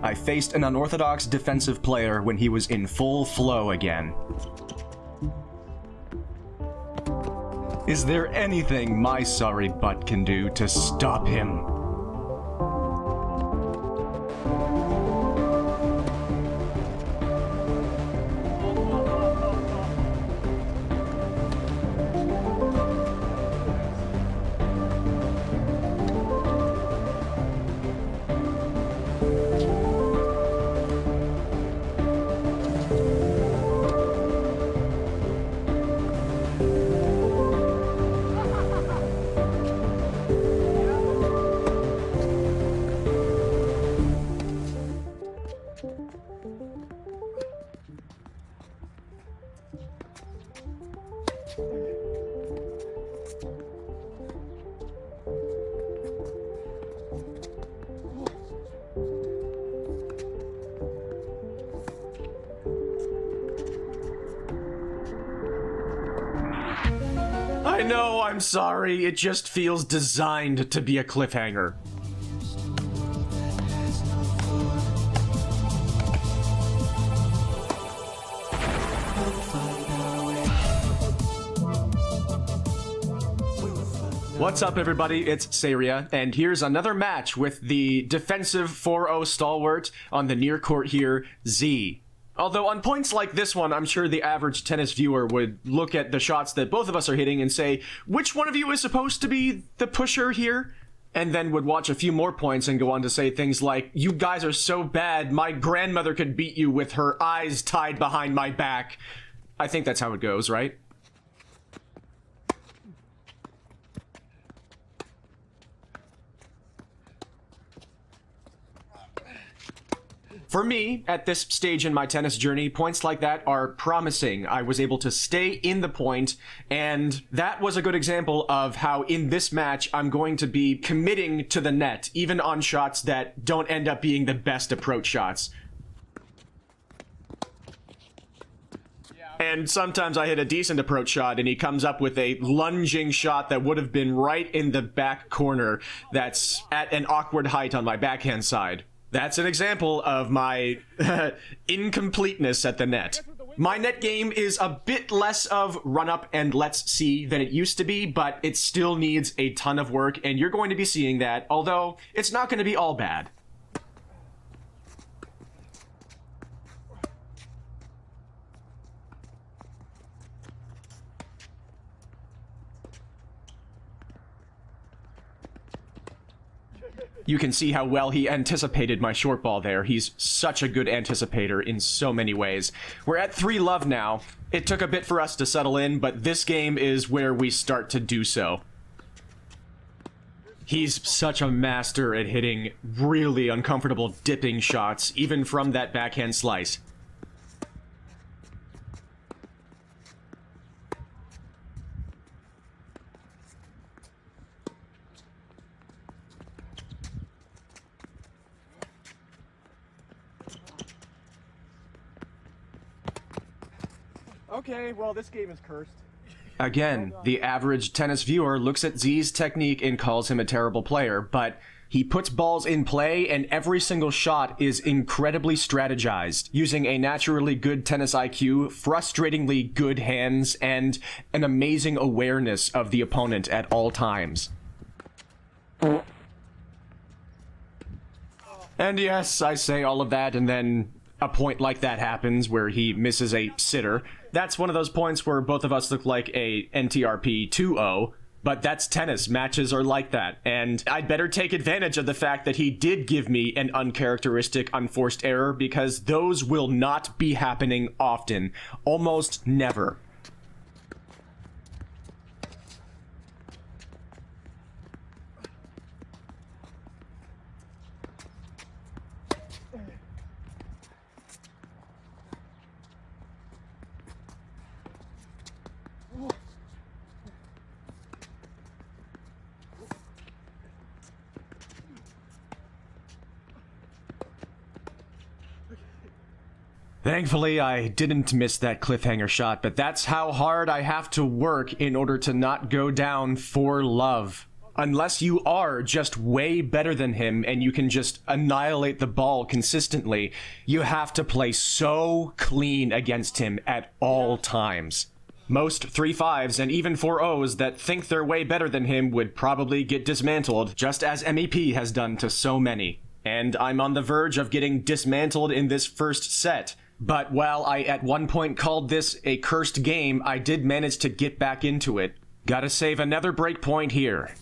I faced an unorthodox defensive player when he was in full flow again. Is there anything my sorry butt can do to stop him? I know, I'm sorry, it just feels designed to be a cliffhanger. What's up, everybody? It's Seirea, and here's another match with the defensive 4-0 stalwart on the near court here, Z. Although on points like this one, I'm sure the average tennis viewer would look at the shots that both of us are hitting and say, which one of you is supposed to be the pusher here? And then would watch a few more points and go on to say things like, you guys are so bad, my grandmother could beat you with her eyes tied behind my back. I think that's how it goes, right? For me, at this stage in my tennis journey, points like that are promising. I was able to stay in the point, and that was a good example of how in this match I'm going to be committing to the net, even on shots that don't end up being the best approach shots. And sometimes I hit a decent approach shot and he comes up with a lunging shot that would have been right in the back corner that's at an awkward height on my backhand side. That's an example of my incompleteness at the net. My net game is a bit less of run up and let's see than it used to be, but it still needs a ton of work, and you're going to be seeing that, although it's not going to be all bad. You can see how well he anticipated my short ball there. He's such a good anticipator in so many ways. We're at 3-love now. It took a bit for us to settle in, but this game is where we start to do so. He's such a master at hitting really uncomfortable dipping shots, even from that backhand slice. Okay, well, this game is cursed. Again, the average tennis viewer looks at Z's technique and calls him a terrible player, but he puts balls in play and every single shot is incredibly strategized, using a naturally good tennis IQ, frustratingly good hands, and an amazing awareness of the opponent at all times. And yes, I say all of that and then a point like that happens where he misses a sitter. That's one of those points where both of us look like a ntrp 2-0, but that's tennis. Matches are like that. And I'd better take advantage of the fact that he did give me an uncharacteristic unforced error, because those will not be happening often. Almost never. Thankfully, I didn't miss that cliffhanger shot, but that's how hard I have to work in order to not go down 4-love. Unless you are just way better than him and you can just annihilate the ball consistently, you have to play so clean against him at all times. Most 3-5s and even 4-0s that think they're way better than him would probably get dismantled, just as MEP has done to so many. And I'm on the verge of getting dismantled in this first set. But while I at one point called this a cursed game, I did manage to get back into it. Gotta save another break point here.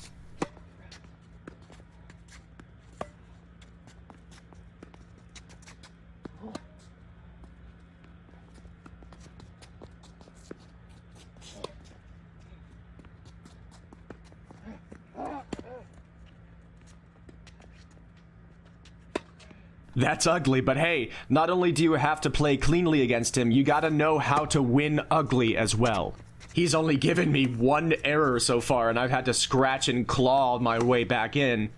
That's ugly, but hey, not only do you have to play cleanly against him, you gotta know how to win ugly as well. He's only given me one error so far, and I've had to scratch and claw my way back in.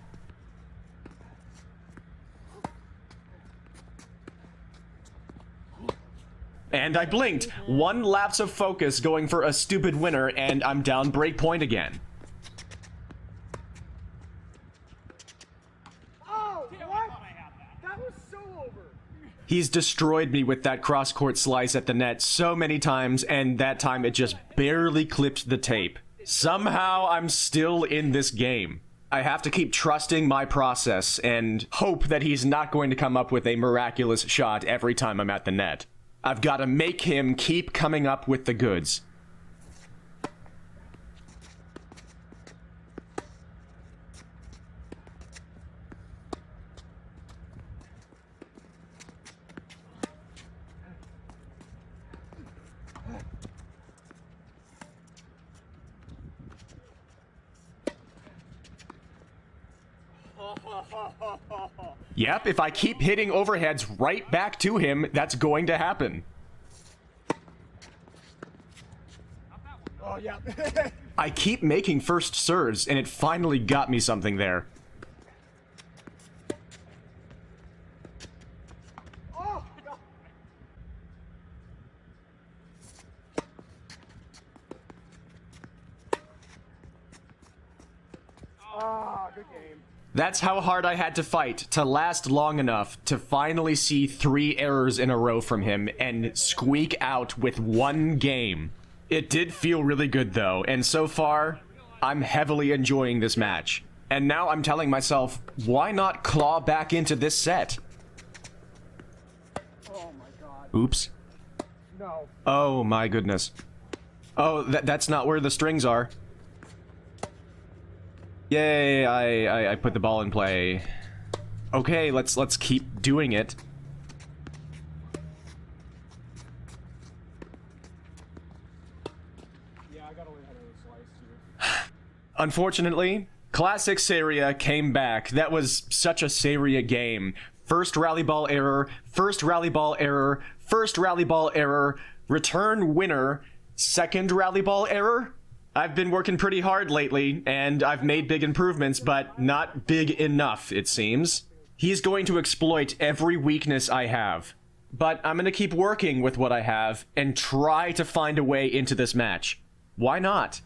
And I blinked. One lapse of focus going for a stupid winner, and I'm down break point again. He's destroyed me with that cross-court slice at the net so many times, and that time it just barely clipped the tape. Somehow, I'm still in this game. I have to keep trusting my process and hope that he's not going to come up with a miraculous shot every time I'm at the net. I've got to make him keep coming up with the goods. Yep, if I keep hitting overheads right back to him, that's going to happen. Oh, yeah. I keep making first serves, and it finally got me something there. Oh, no. Oh, good game. That's how hard I had to fight to last long enough to finally see 3 errors in a row from him and squeak out with one game. It did feel really good though, and so far, I'm heavily enjoying this match. And now I'm telling myself, why not claw back into this set? Oh my god. Oops. No. Oh my goodness. Oh, that's not where the strings are. Yay, I put the ball in play. Okay, let's keep doing it. Yeah, I gotta learn how to slice too. Unfortunately, classic Seirea came back. That was such a Seirea game. First rally ball error, first rally ball error, first rally ball error, return winner, second rally ball error. I've been working pretty hard lately, and I've made big improvements, but not big enough, it seems. He's going to exploit every weakness I have. But I'm going to keep working with what I have and try to find a way into this match. Why not?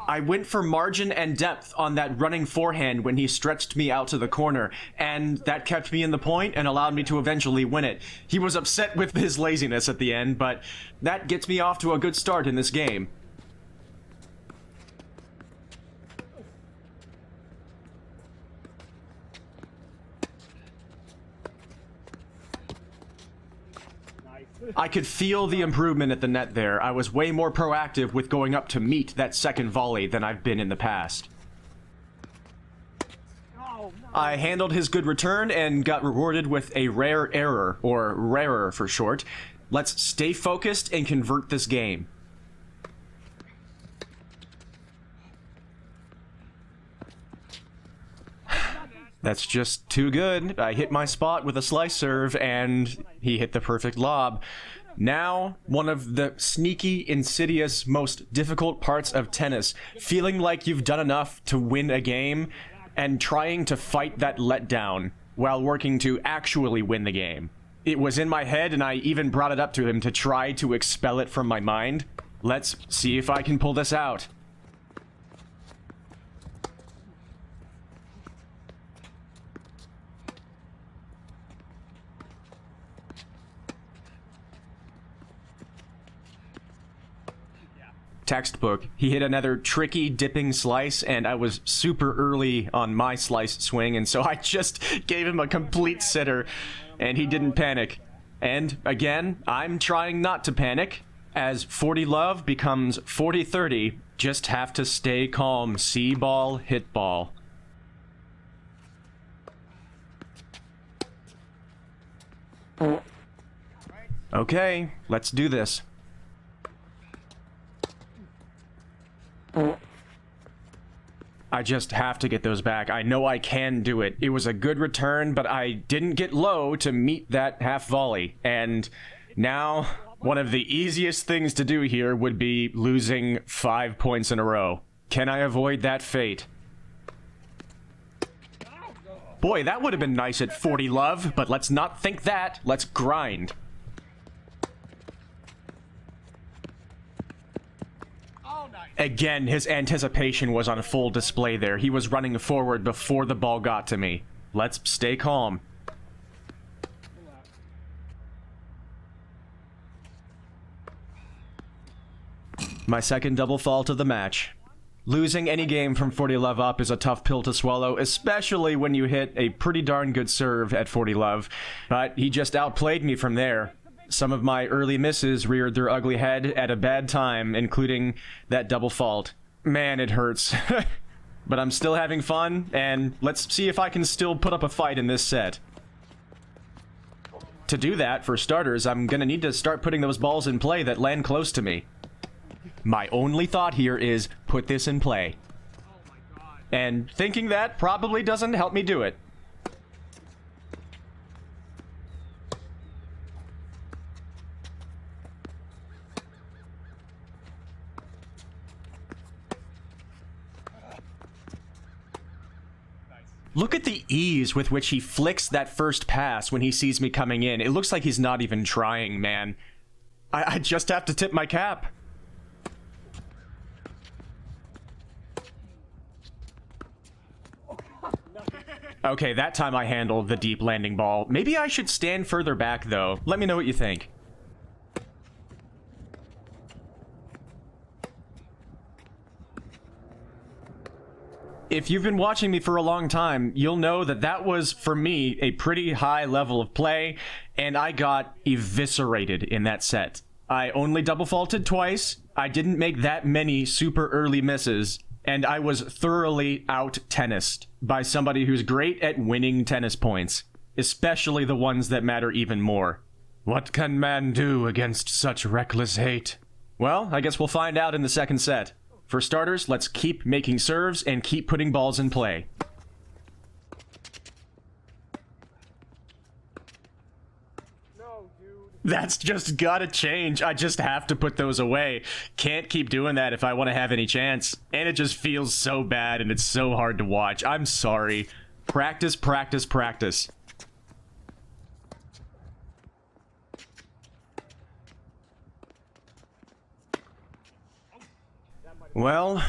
I went for margin and depth on that running forehand when he stretched me out to the corner, and that kept me in the point and allowed me to eventually win it. He was upset with his laziness at the end, but that gets me off to a good start in this game. I could feel the improvement at the net there. I was way more proactive with going up to meet that second volley than I've been in the past. I handled his good return and got rewarded with a rare error, or rarer for short. Let's stay focused and convert this game. That's just too good. I hit my spot with a slice serve, and he hit the perfect lob. Now, one of the sneaky, insidious, most difficult parts of tennis, feeling like you've done enough to win a game, and trying to fight that letdown while working to actually win the game. It was in my head, and I even brought it up to him to try to expel it from my mind. Let's see if I can pull this out. Textbook. He hit another tricky dipping slice, and I was super early on my slice swing, and so I just gave him a complete sitter, and he didn't panic. And again, I'm trying not to panic. As 40 love becomes 40-30, just have to stay calm. See ball, hit ball. Okay, let's do this. I just have to get those back. I know I can do it. It was a good return, but I didn't get low to meet that half volley. And now, one of the easiest things to do here would be losing 5 points in a row. Can I avoid that fate? Boy, that would have been nice at 40 love, but let's not think that. Let's grind. Again, his anticipation was on full display there. He was running forward before the ball got to me. Let's stay calm. My second double fault of the match. Losing any game from 40 love up is a tough pill to swallow, especially when you hit a pretty darn good serve at 40 love. But he just outplayed me from there. Some of my early misses reared their ugly head at a bad time, including that double fault. Man, it hurts. But I'm still having fun, and let's see if I can still put up a fight in this set. To do that, for starters, I'm gonna need to start putting those balls in play that land close to me. My only thought here is put this in play. And thinking that probably doesn't help me do it. Look at the ease with which he flicks that first pass when he sees me coming in. It looks like he's not even trying, man. I just have to tip my cap. Okay, that time I handled the deep landing ball. Maybe I should stand further back, though. Let me know what you think. If you've been watching me for a long time, you'll know that that was, for me, a pretty high level of play, and I got eviscerated in that set. I only double faulted twice, I didn't make that many super early misses, and I was thoroughly out-tennised by somebody who's great at winning tennis points, especially the ones that matter even more. What can man do against such reckless hate? Well, I guess we'll find out in the second set. For starters, let's keep making serves and keep putting balls in play. No, dude. That's just gotta change. I just have to put those away. Can't keep doing that if I want to have any chance. And it just feels so bad and it's so hard to watch. I'm sorry. Practice, practice, practice. Well,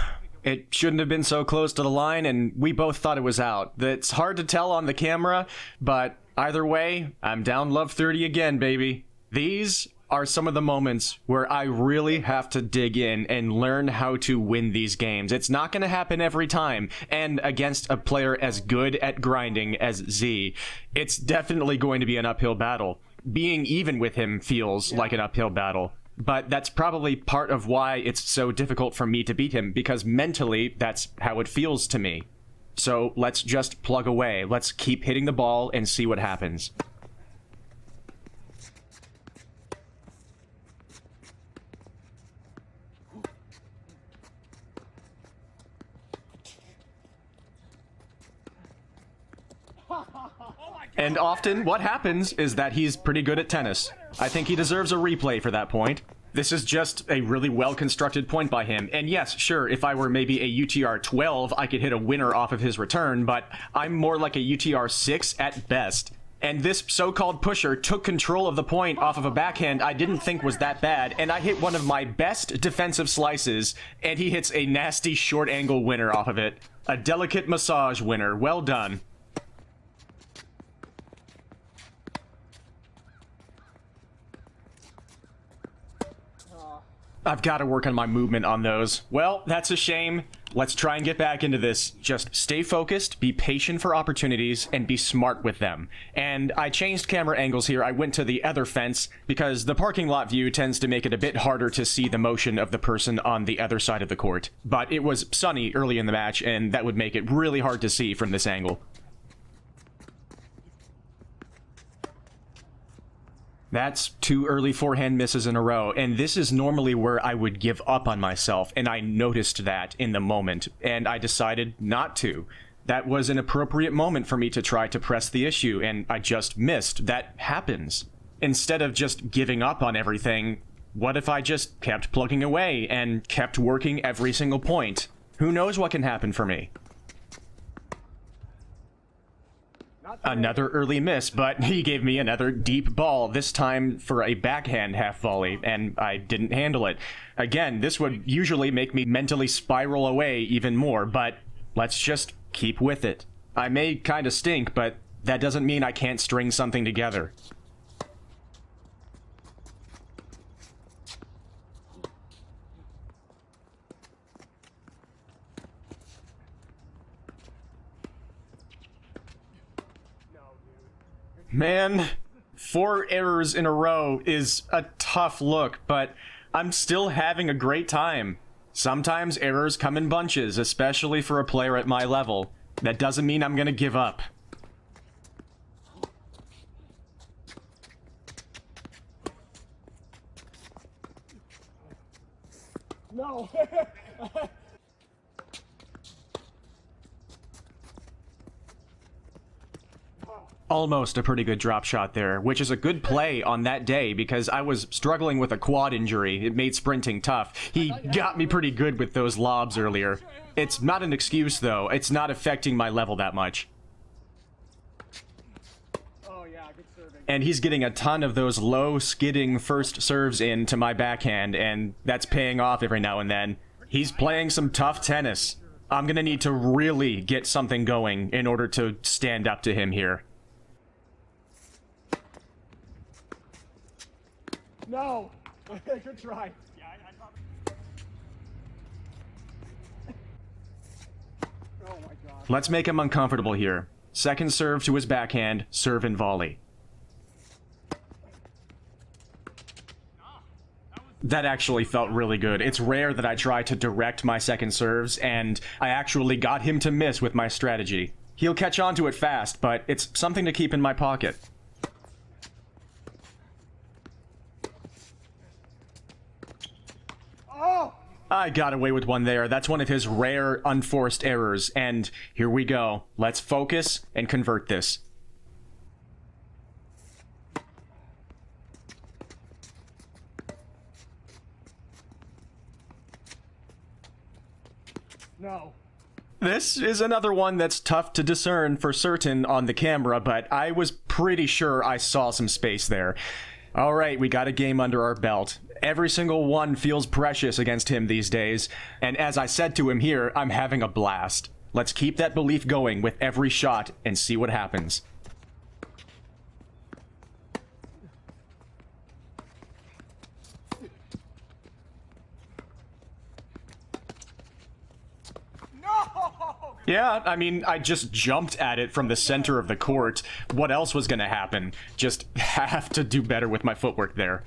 it shouldn't have been so close to the line, and we both thought it was out. It's hard to tell on the camera, but either way, I'm down love 30 again, baby. These are some of the moments where I really have to dig in and learn how to win these games. It's not going to happen every time, and against a player as good at grinding as Z, it's definitely going to be an uphill battle. Being even with him feels like an uphill battle. But that's probably part of why it's so difficult for me to beat him, because mentally, that's how it feels to me. So let's just plug away. Let's keep hitting the ball and see what happens. And often, what happens is that he's pretty good at tennis. I think he deserves a replay for that point. This is just a really well-constructed point by him. And yes, sure, if I were maybe a UTR 12, I could hit a winner off of his return, but I'm more like a UTR 6 at best. And this so-called pusher took control of the point off of a backhand I didn't think was that bad, and I hit one of my best defensive slices, and he hits a nasty short-angle winner off of it. A delicate massage winner. Well done. I've got to work on my movement on those. Well, that's a shame. Let's try and get back into this. Just stay focused, be patient for opportunities, and be smart with them. And I changed camera angles here. I went to the other fence because the parking lot view tends to make it a bit harder to see the motion of the person on the other side of the court. But it was sunny early in the match, and that would make it really hard to see from this angle. That's 2 early forehand misses in a row, and this is normally where I would give up on myself, and I noticed that in the moment, and I decided not to. That was an appropriate moment for me to try to press the issue, and I just missed. That happens. Instead of just giving up on everything, what if I just kept plugging away and kept working every single point? Who knows what can happen for me? Another early miss, but he gave me another deep ball, this time for a backhand half volley, and I didn't handle it. Again, this would usually make me mentally spiral away even more, but let's just keep with it. I may kind of stink, but that doesn't mean I can't string something together. Man, 4 errors in a row is a tough look, but I'm still having a great time. Sometimes errors come in bunches, especially for a player at my level. That doesn't mean I'm gonna give up. No! Almost a pretty good drop shot there, which is a good play on that day because I was struggling with a quad injury. It made sprinting tough. He got me pretty good with those lobs earlier. It's not an excuse, though. It's not affecting my level that much. Oh, yeah, good serving. And he's getting a ton of those low, skidding first serves into my backhand, and that's paying off every now and then. He's playing some tough tennis. I'm gonna need to really get something going in order to stand up to him here. No! Good try. Yeah, I thought... Oh my god. Let's make him uncomfortable here. Second serve to his backhand, serve and volley. That actually felt really good. It's rare that I try to direct my second serves, and I actually got him to miss with my strategy. He'll catch on to it fast, but it's something to keep in my pocket. I got away with one there. That's one of his rare, unforced errors. And here we go. Let's focus and convert this. No. This is another one that's tough to discern for certain on the camera, but I was pretty sure I saw some space there. All right, we got a game under our belt. Every single one feels precious against him these days, and as I said to him here, I'm having a blast. Let's keep that belief going with every shot and see what happens. No! Yeah, I mean, I just jumped at it from the center of the court. What else was gonna happen? Just have to do better with my footwork there.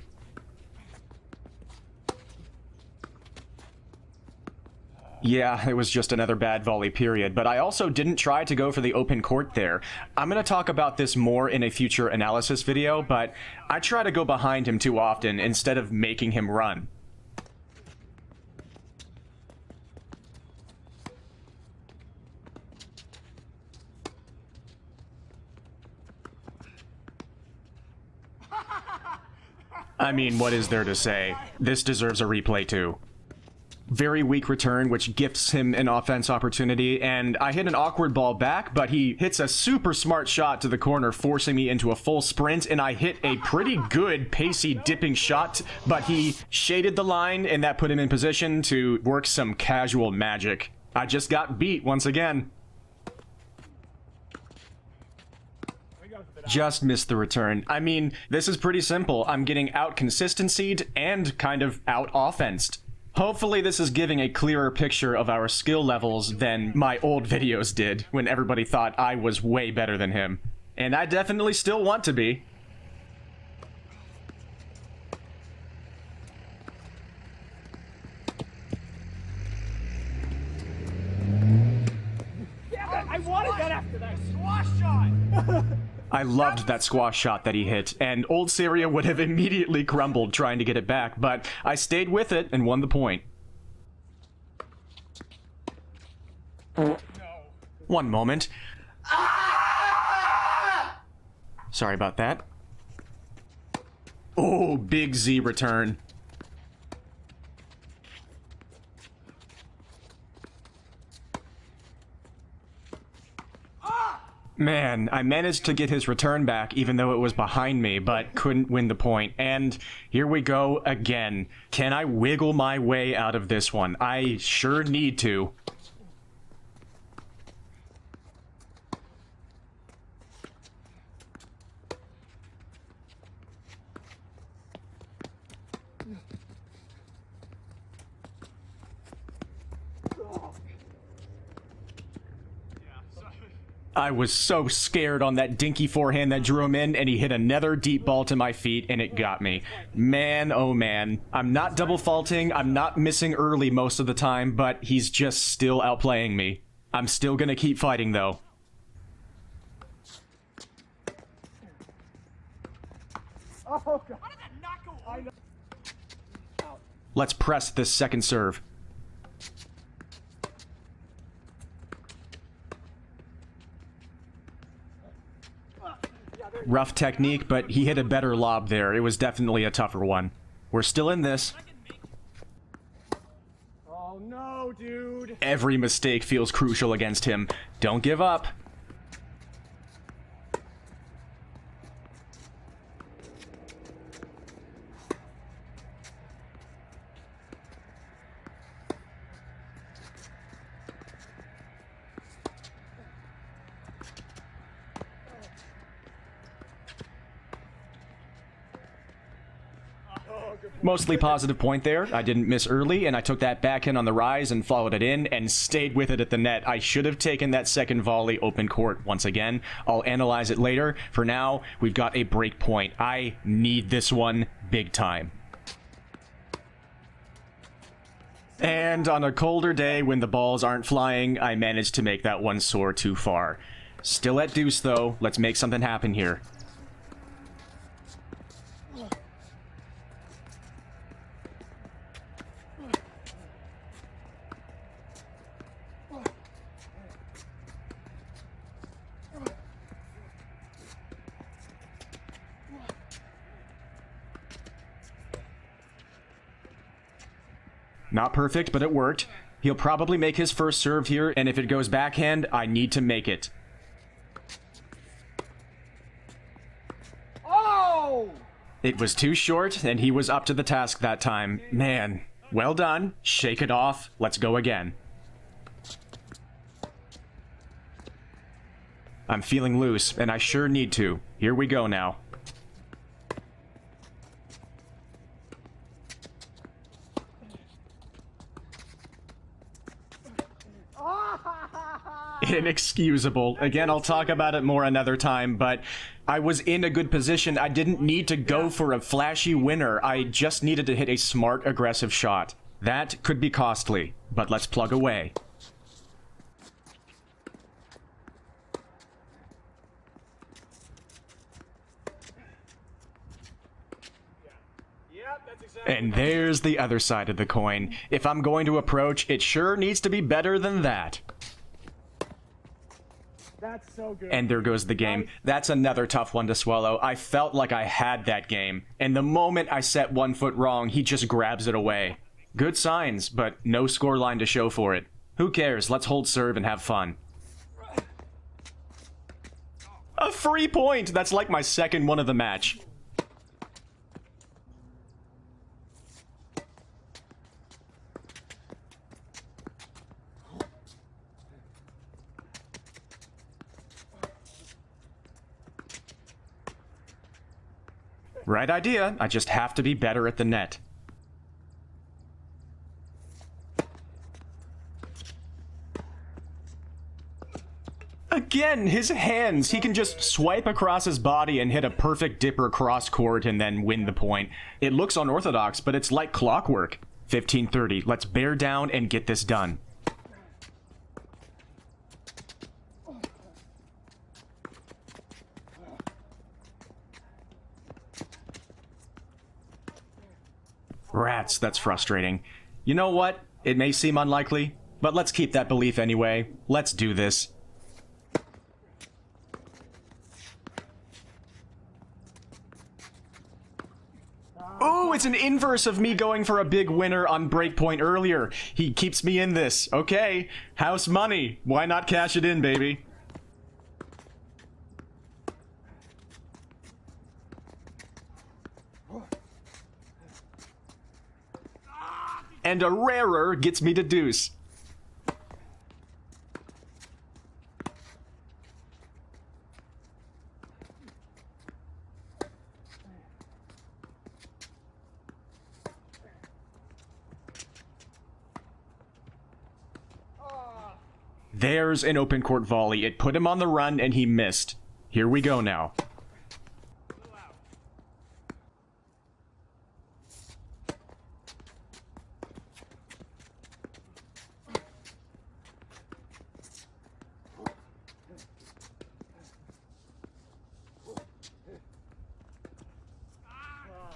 Yeah, it was just another bad volley, period. But I also didn't try to go for the open court there. I'm going to talk about this more in a future analysis video, but I try to go behind him too often instead of making him run. I mean, what is there to say? This deserves a replay too. Very weak return, which gifts him an offense opportunity, and I hit an awkward ball back, but he hits a super smart shot to the corner, forcing me into a full sprint, and I hit a pretty good pacey dipping shot, but he shaded the line, and that put him in position to work some casual magic. I just got beat once again. Just missed the return. I mean, this is pretty simple. I'm getting out consistency'd and kind of out offensed. Hopefully this is giving a clearer picture of our skill levels than my old videos did, when everybody thought I was way better than him. And I definitely still want to be. Yeah, I wanted that after that squash shot! I loved that squash shot that he hit, and old Seirea would have immediately crumbled trying to get it back, but I stayed with it and won the point. No. One moment. Sorry about that. Oh, big Z return. Man, I managed to get his return back even though it was behind me, but couldn't win the point. And here we go again. Can I wiggle my way out of this one? I sure need to. I was so scared on that dinky forehand that drew him in, and he hit another deep ball to my feet, and it got me. Man, oh man. I'm not double faulting, I'm not missing early most of the time, but he's just still outplaying me. I'm still gonna keep fighting, though. Oh, God. How did that not go over? Let's press this second serve. Rough technique, but he hit a better lob there. It was definitely a tougher one. We're still in this. Oh, no, dude. Every mistake feels crucial against him. Don't give up. Mostly positive point there. I didn't miss early, and I took that backhand on the rise and followed it in and stayed with it at the net. I should have taken that second volley open court once again. I'll analyze it later. For now, we've got a break point. I need this one big time. And on a colder day when the balls aren't flying, I managed to make that one soar too far. Still at deuce, though. Let's make something happen here. Not perfect, but it worked. He'll probably make his first serve here, and if it goes backhand, I need to make it. Oh! It was too short, and he was up to the task that time. Man, well done. Shake it off. Let's go again. I'm feeling loose, and I sure need to. Here we go now. Inexcusable. Again, I'll talk about it more another time, but I was in a good position. I didn't need to go for a flashy winner. I just needed to hit a smart, aggressive shot. That could be costly, but let's plug away. And there's the other side of the coin. If I'm going to approach, it sure needs to be better than that. That's so good. And there goes the game. That's another tough one to swallow. I felt like I had that game, and the moment I set 1 foot wrong, he just grabs it away. Good signs, but no scoreline to show for it. Who cares? Let's hold serve and have fun. A free point! That's like my second one of the match. Right idea, I just have to be better at the net. Again, his hands. He can just swipe across his body and hit a perfect dipper cross court and then win the point. It looks unorthodox, but it's like clockwork. 15-30. Let's bear down and get this done. Rats, that's frustrating. You know what? It may seem unlikely, but let's keep that belief anyway. Let's do this. Oh, it's an inverse of me going for a big winner on breakpoint earlier. He keeps me in this. Okay, house money. Why not cash it in, baby? And a rarer gets me to deuce. There's an open court volley. It put him on the run and he missed. Here we go now.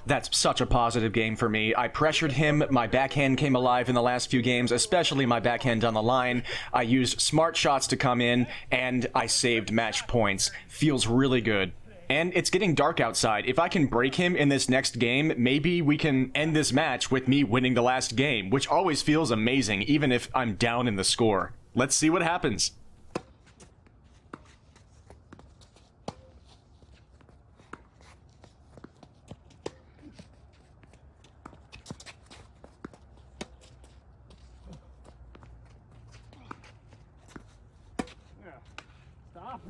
That's such a positive game for me. I pressured him, my backhand came alive in the last few games, especially my backhand on the line. I used smart shots to come in, and I saved match points. Feels really good. And it's getting dark outside. If I can break him in this next game, maybe we can end this match with me winning the last game, which always feels amazing, even if I'm down in the score. Let's see what happens.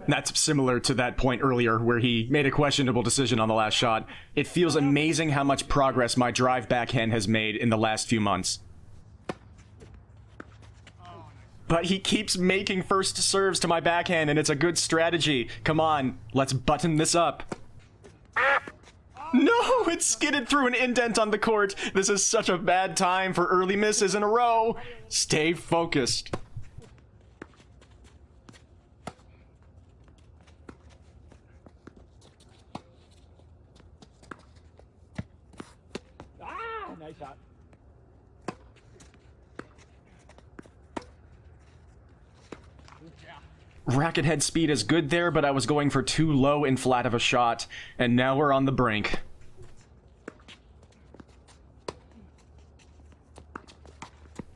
That's similar to that point earlier where he made a questionable decision on the last shot. It feels amazing how much progress my drive backhand has made in the last few months. But he keeps making first serves to my backhand, and it's a good strategy. Come on, let's button this up. No, it skidded through an indent on the court. This is such a bad time for early misses in a row. Stay focused. Nice shot. Racket head speed is good there, but I was going for too low and flat of a shot, and now we're on the brink.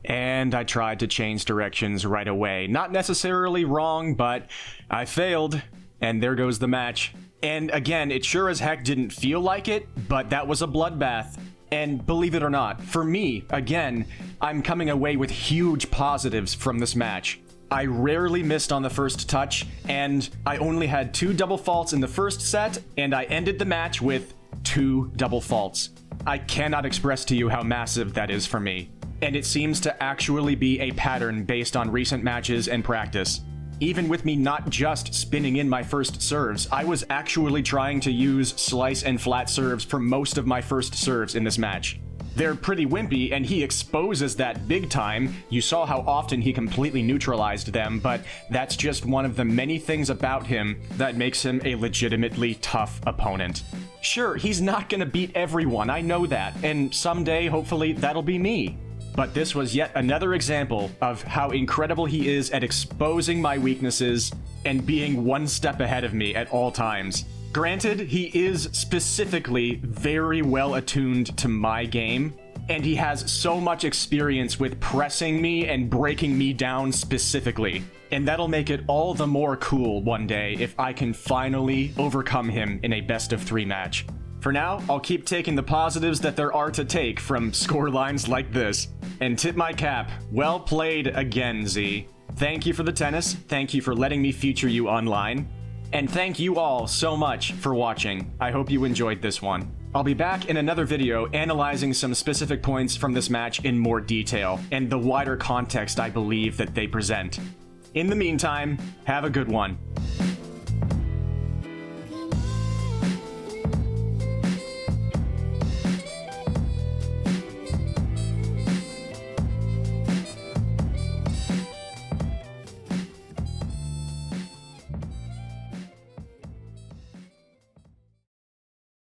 And I tried to change directions right away. Not necessarily wrong, but I failed, and there goes the match. And again, it sure as heck didn't feel like it, but that was a bloodbath. And believe it or not, for me, again, I'm coming away with huge positives from this match. I rarely missed on the first touch, and I only had 2 double faults in the first set, and I ended the match with 2 double faults. I cannot express to you how massive that is for me. And it seems to actually be a pattern based on recent matches and practice. Even with me not just spinning in my first serves, I was actually trying to use slice and flat serves for most of my first serves in this match. They're pretty wimpy, and he exposes that big time. You saw how often he completely neutralized them, but that's just one of the many things about him that makes him a legitimately tough opponent. Sure, he's not gonna beat everyone, I know that, and someday, hopefully, that'll be me. but this was yet another example of how incredible he is at exposing my weaknesses and being one step ahead of me at all times. Granted, he is specifically very well attuned to my game, and he has so much experience with pressing me and breaking me down specifically. And that'll make it all the more cool one day if I can finally overcome him in a best-of-3 match. For now, I'll keep taking the positives that there are to take from scorelines like this. And tip my cap, well played again, Z. Thank you for the tennis, thank you for letting me feature you online, and thank you all so much for watching. I hope you enjoyed this one. I'll be back in another video analyzing some specific points from this match in more detail, and the wider context I believe that they present. In the meantime, have a good one.